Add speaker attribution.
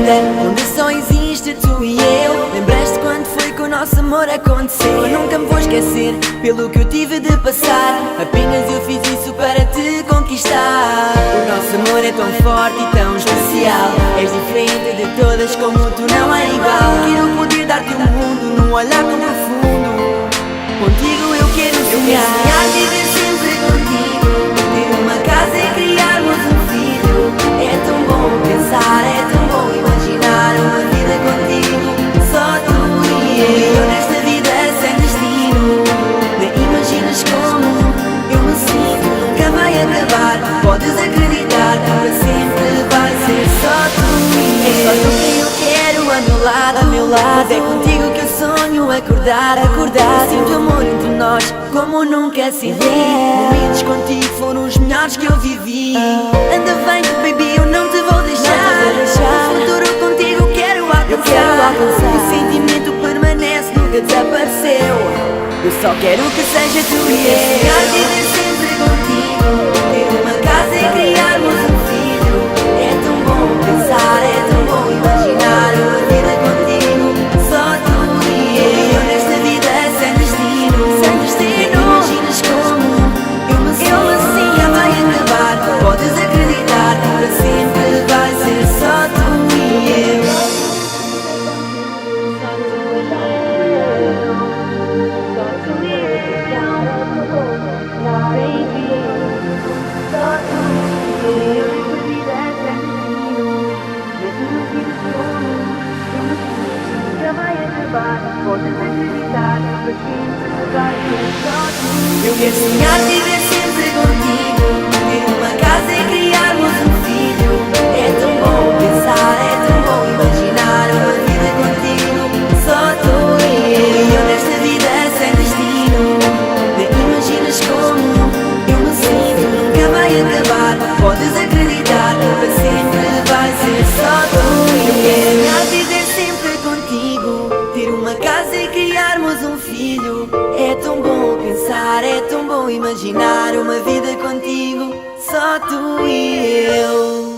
Speaker 1: vida onde só existe tu e eu. Lembras-te quando foi que o nosso amor aconteceu? Eu nunca me vou esquecer pelo que eu tive de passar. Apenas eu fiz isso para te conquistar. O nosso amor é tão forte e tão especial. És diferente de todas, como tu não há igual. Quero poder dar-te um mundo num olhar tão profundo. Contigo eu quero sonhar, viver sempre contigo, ter uma casa e criarmos um filho. É tão bom pensar, é tão bom imaginar uma vida contigo, só tu e eu nesta vida sem destino. Nem imaginas como eu me sinto, nunca vai acabar. Podes acreditar, para sempre vai ser só tu e eu. É só tu que eu quero a meu lado, é contigo que eu sonho acordar. Sinto amor entre nós como nunca senti. Momentos contigo foram os melhores que eu vivi. Anda bem, baby, eu não te vou deixar. O futuro contigo quero alcançar. O sentimento permanece, nunca desapareceu. Eu só quero que seja tu e eu. Sonhar, viver sempre contigo, ter uma casa e criarmos um filho. É tão bom pensar, é tão bom imaginar uma vida contigo, só tu e eu nesta vida sem destino. Nem imaginas como eu me sinto, nunca vai acabar. Podes acreditar, para sempre vai ser só tu e eu. Eu quero sonhar, viver sempre contigo, ter uma casa e criarmos um filho. É tão bom pensar, é tão bom imaginar uma vida contigo, só tu e eu nesta vida sem destino. Nem imaginas como eu me sinto, nunca vai acabar. Podes acreditar, para sempre vai ser só tu e eu. Quero sonhar, viver sempre contigo, ter uma casa e criarmos um filho. É tão bom pensar, é tão bom imaginar uma vida contigo, só tu e eu.